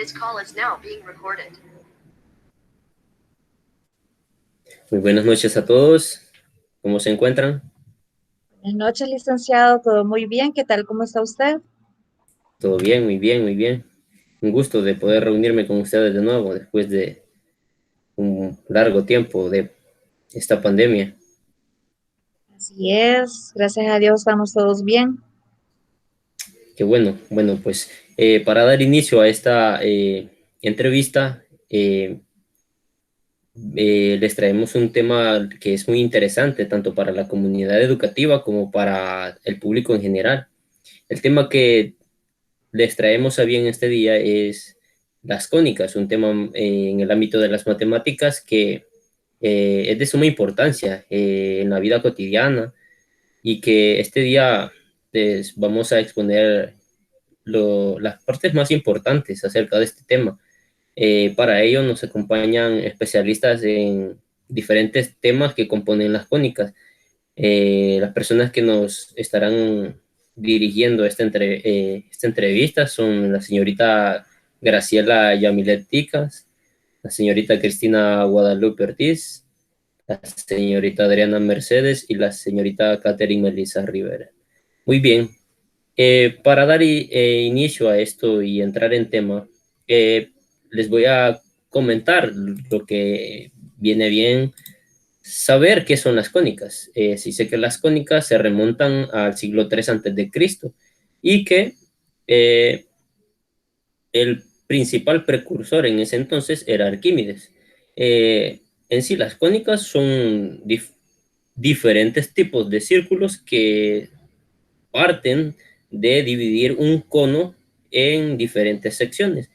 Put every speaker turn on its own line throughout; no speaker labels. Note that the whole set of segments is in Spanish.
This call is now being recorded.
Muy buenas noches a todos. ¿Cómo se encuentran?
Buenas noches, licenciado. ¿Todo muy bien? ¿Qué tal? ¿Cómo está usted?
Todo bien, muy bien, muy bien. Un gusto de poder reunirme con ustedes de nuevo después de un largo tiempo de esta pandemia.
Así es. Gracias a Dios estamos todos bien.
Qué bueno. Bueno, pues para dar inicio a esta entrevista, les traemos un tema que es muy interesante tanto para la comunidad educativa como para el público en general. El tema que les traemos a bien este día es las cónicas, un tema en el ámbito de las matemáticas que es de suma importancia en la vida cotidiana y que este día les vamos a exponer las partes más importantes acerca de este tema. Para ello nos acompañan especialistas en diferentes temas que componen las cónicas. Las personas que nos estarán dirigiendo esta entrevista son la señorita Graciela Yamilet Ticas, la señorita Cristina Guadalupe Ortiz, la señorita Adriana Mercedes y la señorita Catherine Melissa Rivera. Muy bien, para dar inicio a esto y entrar en tema, les voy a comentar lo que viene bien saber qué son las cónicas. Sí sé que las cónicas se remontan al siglo III antes de Cristo y que eh, el principal precursor en ese entonces era Arquímedes. En sí, las cónicas son diferentes tipos de círculos que parten de dividir un cono en diferentes secciones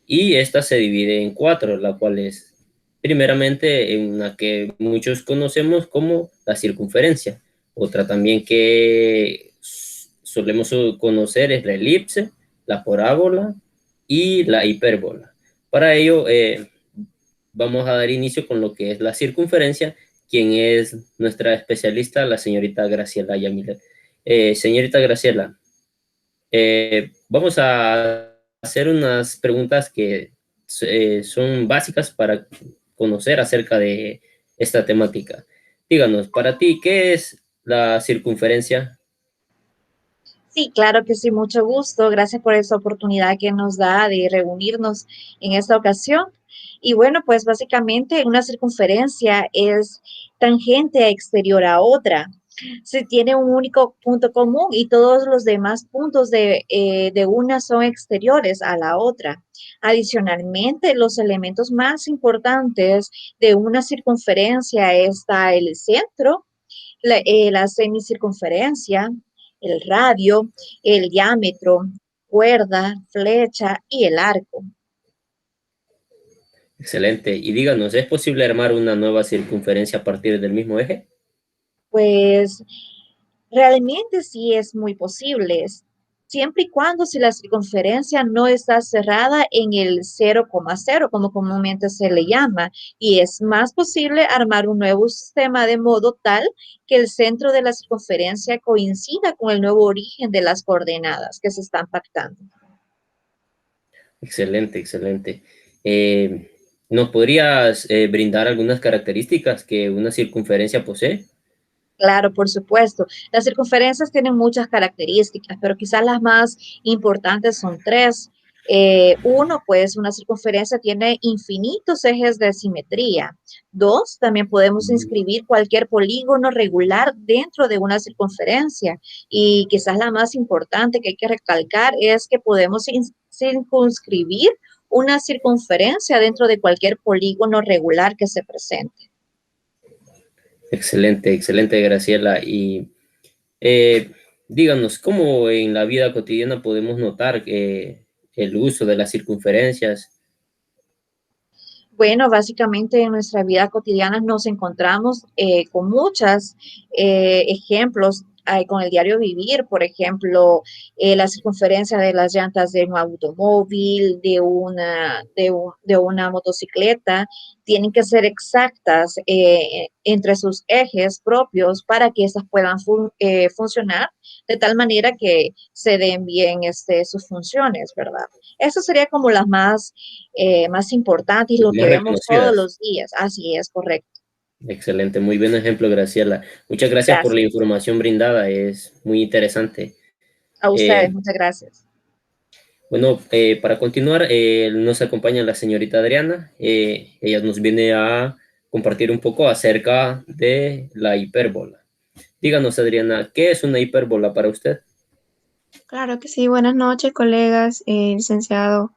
y esta se divide en cuatro, la cual es primeramente en la que muchos conocemos como la circunferencia. Otra también que solemos conocer es la elipse, la parábola y la hipérbola. Para ello, vamos a dar inicio con lo que es la circunferencia, quien es nuestra especialista, la señorita Graciela Yamile. Señorita Graciela, vamos a hacer unas preguntas que son básicas para conocer acerca de esta temática. Díganos, para ti, ¿qué es la circunferencia?
Sí, claro que sí, mucho gusto. Gracias por esta oportunidad que nos da de reunirnos en esta ocasión. Y bueno, pues básicamente una circunferencia es tangente exterior a otra. Se tiene un único punto común y todos los demás puntos de una son exteriores a la otra. Adicionalmente, los elementos más importantes de una circunferencia está el centro, la semicircunferencia, el radio, el diámetro, cuerda, flecha y el arco.
Excelente. Y díganos, ¿es posible armar una nueva circunferencia a partir del mismo eje?
Pues realmente sí es muy posible, siempre y cuando si la circunferencia no está cerrada en el 0,0, como comúnmente se le llama, y es más posible armar un nuevo sistema de modo tal que el centro de la circunferencia coincida con el nuevo origen de las coordenadas que se están pactando.
Excelente, excelente. Eh, ¿Nos podrías brindar algunas características que una circunferencia posee?
Claro, por supuesto. Las circunferencias tienen muchas características, pero quizás las más importantes son tres. Uno, pues una circunferencia tiene infinitos ejes de simetría. Dos, también podemos inscribir cualquier polígono regular dentro de una circunferencia. Y quizás la más importante que hay que recalcar es que podemos circunscribir una circunferencia dentro de cualquier polígono regular que se presente.
Excelente, excelente, Graciela. Y eh, díganos, ¿cómo en la vida cotidiana podemos notar el uso de las circunferencias?
Bueno, básicamente en nuestra vida cotidiana nos encontramos con muchos ejemplos con el diario vivir, por ejemplo, la circunferencia de las llantas de un automóvil, de una motocicleta, tienen que ser exactas entre sus ejes propios para que estas puedan funcionar de tal manera que se den bien sus funciones, ¿verdad? Eso sería como las más importantes y lo que
más
vemos todos
reconocidas.
los días. Así es, correcto.
Excelente, muy buen ejemplo, Graciela. Muchas gracias por la
Gracias.
información brindada, es muy interesante.
A ustedes,
Eh,
muchas gracias.
bueno, para continuar, nos acompaña la señorita Adriana. Ella nos viene a compartir un poco acerca de la hipérbola. Díganos, Adriana, ¿qué es una hipérbola para usted?
Claro que sí, buenas noches, colegas, licenciado.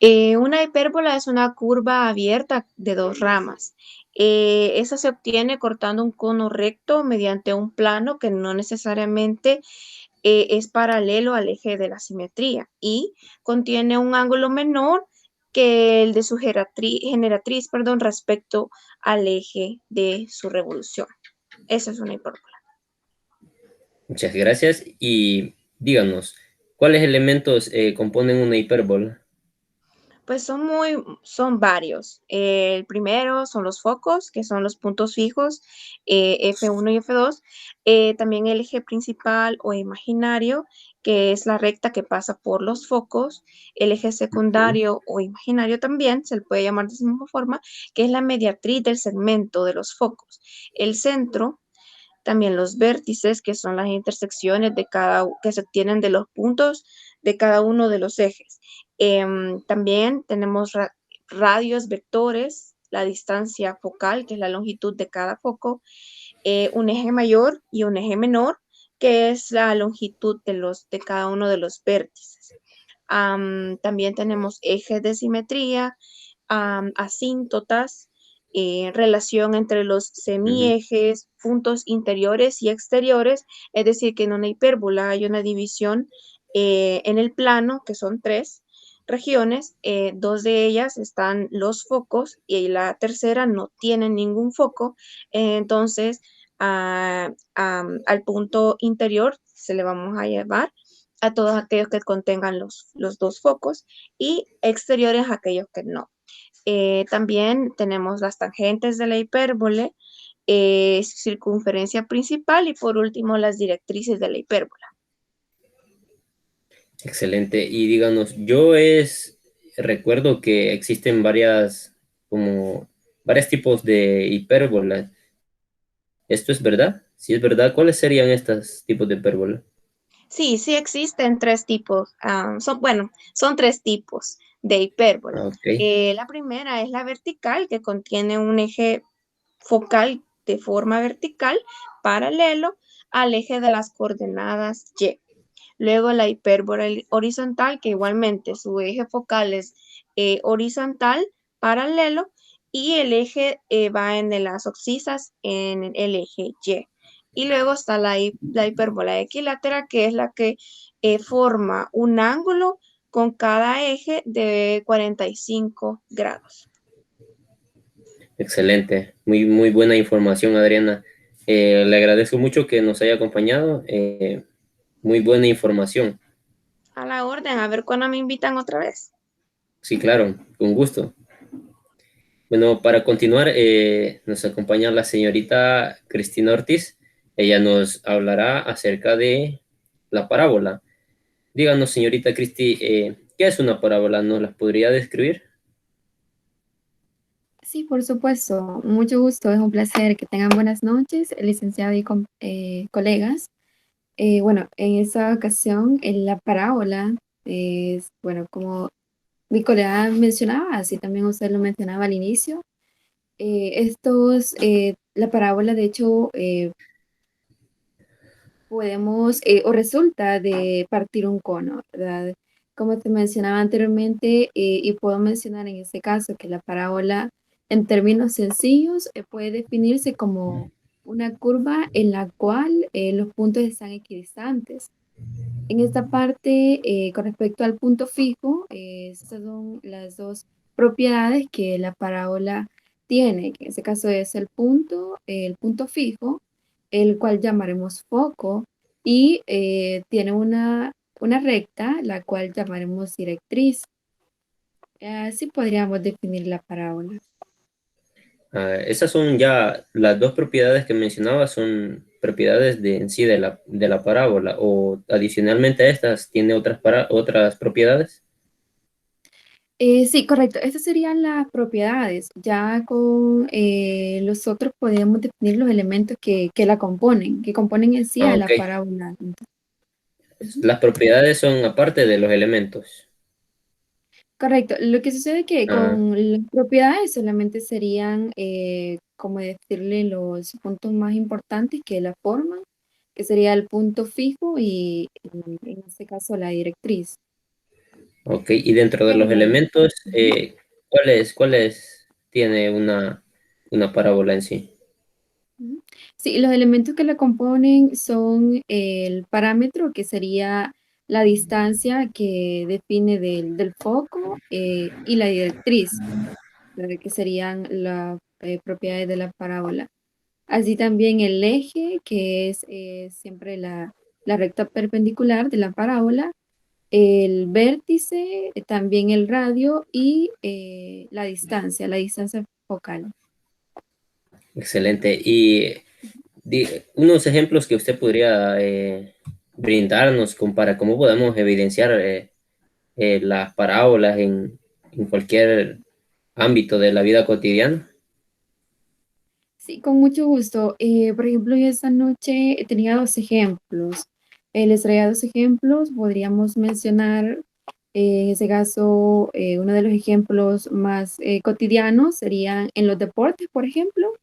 Una hipérbola es una curva abierta de dos ramas. Esa se obtiene cortando un cono recto mediante un plano que no necesariamente es paralelo al eje de la simetría y contiene un ángulo menor que el de su generatriz, perdón, respecto al eje de su revolución. Esa es una hipérbola.
Muchas gracias y díganos, ¿cuáles elementos componen una hipérbola?
Pues son varios. El primero son los focos, que son los puntos fijos, F1 y F2. También el eje principal o imaginario, que es la recta que pasa por los focos. El eje
Ujú.
secundario o imaginario también, se le puede llamar de esa misma forma, que es la mediatriz del segmento de los focos. El centro, también los vértices, que son las intersecciones que se obtienen de los puntos de cada uno de los ejes. También tenemos radios, vectores, la distancia focal, que es la longitud de cada foco, un eje mayor y un eje menor, que es la longitud de cada uno de los vértices. También tenemos ejes de simetría, asíntotas, relación entre los
Ujú.
semiejes, puntos interiores y exteriores, es decir, que en una hipérbola hay una división en el plano, que son tres regiones, dos de ellas están los focos y la tercera no tiene ningún foco, entonces al punto interior se le vamos a llevar a todos aquellos que contengan los dos focos y exteriores a aquellos que no. También tenemos las tangentes de la hipérbole, circunferencia principal y por último las directrices de la hipérbola.
Excelente. Y díganos, recuerdo que existen como varios tipos de hipérbola. ¿Esto es verdad? Si es verdad, ¿cuáles serían estos tipos de hipérbola?
Sí, sí existen tres tipos, son tres tipos de hipérbola.
Ah, ok.
La primera es la vertical, que contiene un eje focal de forma vertical paralelo al eje de las coordenadas Y. Luego la hipérbola horizontal, que igualmente su eje focal es horizontal, paralelo, y el eje va en las abscisas en el eje Y. Y luego está la hipérbola equilátera, que es la que forma un ángulo con cada eje de 45 grados.
Excelente. Muy, muy buena información, Adriana. Le agradezco mucho que nos haya acompañado. Muy buena información.
A la orden, a ver cuándo me invitan otra vez.
Sí, claro, con gusto. Bueno, para continuar, nos acompaña la señorita Cristina Ortiz. Ella nos hablará acerca de la parábola. Díganos, señorita Cristi, ¿qué es una parábola? ¿Nos la podría describir?
Sí, por supuesto. Mucho gusto. Es un placer que tengan buenas noches, licenciado y colegas. Bueno, en esta ocasión, en la parábola es, bueno, como mi colega mencionaba, así también usted lo mencionaba al inicio, la parábola, de hecho, podemos o resulta de partir un cono, ¿verdad? Como te mencionaba anteriormente, y puedo mencionar en este caso que la parábola, en términos sencillos, puede definirse como una curva en la cual los puntos están equidistantes. En esta parte, con respecto al punto fijo, estas son las dos propiedades que la parábola tiene, que en este caso es el punto fijo, el cual llamaremos foco, y tiene una recta, la cual llamaremos directriz. Así podríamos definir la parábola.
Esas son ya las dos propiedades que mencionaba, son propiedades en sí de la parábola, o adicionalmente a estas, ¿tiene otras propiedades?
Sí, correcto. Estas serían las propiedades. Ya con los otros podemos definir los elementos que la componen, que componen en sí a
Ok.
la parábola. Ujú.
Las propiedades son aparte de los elementos.
Correcto. Lo que sucede es que
Ah,
con las propiedades solamente serían, como decirle, los puntos más importantes que la forman, que sería el punto fijo y en este caso la directriz.
ok. Y dentro de los
Pero,
elementos,
ujú.
¿cuáles tiene una parábola en sí?
Ujú. Sí, los elementos que la componen son el parámetro, que sería la distancia que define del foco, y la directriz, que serían las propiedades de la parábola. Así también el eje, que es siempre la recta perpendicular de la parábola, el vértice, también el radio y la distancia focal.
Excelente. Y unos ejemplos que usted podría brindarnos para cómo podemos evidenciar las parábolas en cualquier ámbito de la vida cotidiana.
Sí, con mucho gusto. Por ejemplo, yo esta noche tenía dos ejemplos. Les traía dos ejemplos. Podríamos mencionar, en ese caso, uno de los ejemplos más cotidianos serían en los deportes, por ejemplo.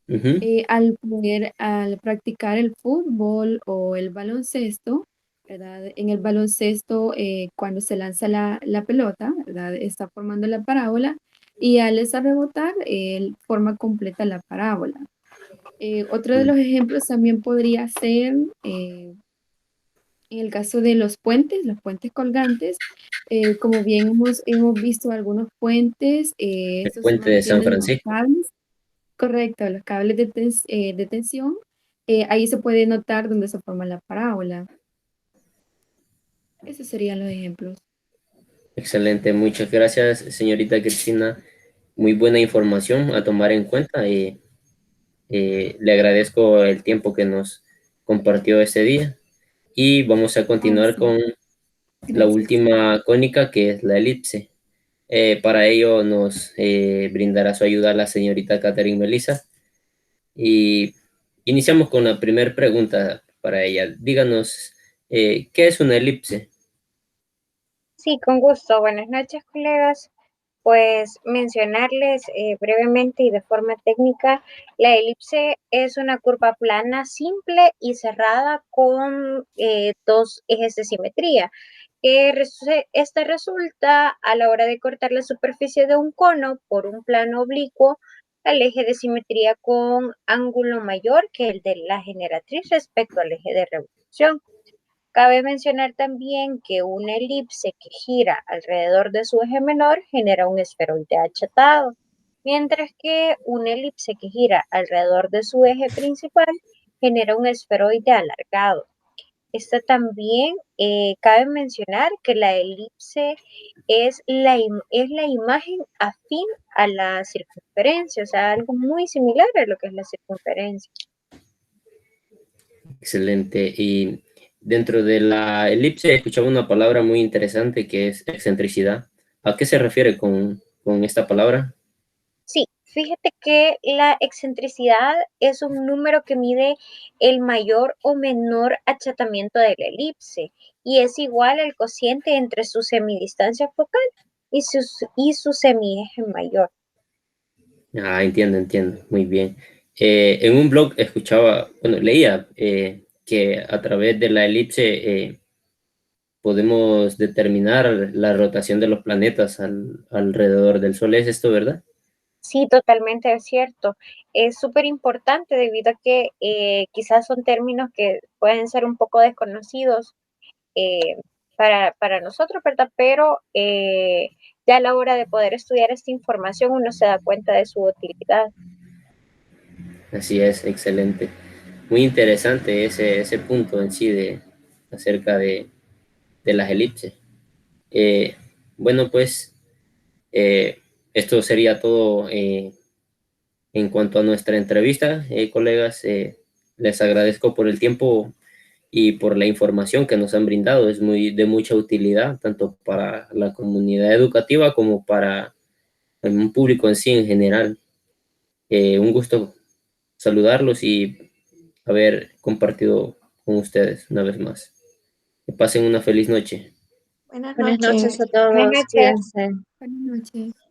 Ujú.
Al practicar el fútbol o el baloncesto, ¿verdad? En el baloncesto, cuando se lanza la pelota, ¿verdad? Está formando la parábola y al esa rebotar, forma completa la parábola. Otro de los ejemplos también podría ser en el caso de los puentes colgantes. Como bien hemos visto algunos puentes,
El
estos
puente de San
mantienen los
Francisco.
cables. Correcto, los cables de tensión, ahí se puede notar dónde se forma la parábola. Esos serían los ejemplos.
Excelente, muchas gracias, señorita Cristina. Muy buena información a tomar en cuenta. Le agradezco el tiempo que nos compartió este día. Y vamos a
Ah,
continuar
sí,
con la
gracias.
última cónica, que es la elipse. Para ello nos brindará su ayuda la señorita Catherine Melissa. Y iniciamos con la primera pregunta para ella. Díganos, ¿qué es una elipse?
Sí, con gusto. Buenas noches, colegas. Pues mencionarles brevemente y de forma técnica, la elipse es una curva plana simple y cerrada con dos ejes de simetría. Esta resulta a la hora de cortar la superficie de un cono por un plano oblicuo al eje de simetría con ángulo mayor que el de la generatriz respecto al eje de revolución. Cabe mencionar también que una elipse que gira alrededor de su eje menor genera un esferoide achatado, mientras que una elipse que gira alrededor de su eje principal genera un esferoide alargado. Esta también cabe mencionar que la elipse es la imagen afín a la circunferencia, o sea, algo muy similar a lo que es la circunferencia.
Excelente. Y dentro de la elipse he escuchado una palabra muy interesante que es excentricidad. ¿A qué se refiere con esta palabra?
Sí, fíjate que la excentricidad es un número que mide el mayor o menor achatamiento de la elipse y es igual al cociente entre su semidistancia focal y su semieje mayor.
Ah, entiendo, entiendo. Muy bien. En un blog escuchaba, bueno, leía que a través de la elipse podemos determinar la rotación de los planetas alrededor del Sol. ¿Es esto verdad?
Sí, totalmente es cierto. Es súper importante debido a que quizás son términos que pueden ser un poco desconocidos eh, para nosotros, ¿verdad? Pero ya a la hora de poder estudiar esta información uno se da cuenta de su utilidad.
Así es, excelente. muy interesante ese punto en sí acerca de las elipses. Bueno, pues esto sería todo en cuanto a nuestra entrevista, colegas. Les agradezco por el tiempo y por la información que nos han brindado. Es de mucha utilidad, tanto para la comunidad educativa como para un público en sí en general. Un gusto saludarlos y haber compartido con ustedes una vez más. Que pasen una feliz noche.
Buenas
Buenas noches
noches.
a
Buenas
todos,
noches.
cuídense.
Buenas noches.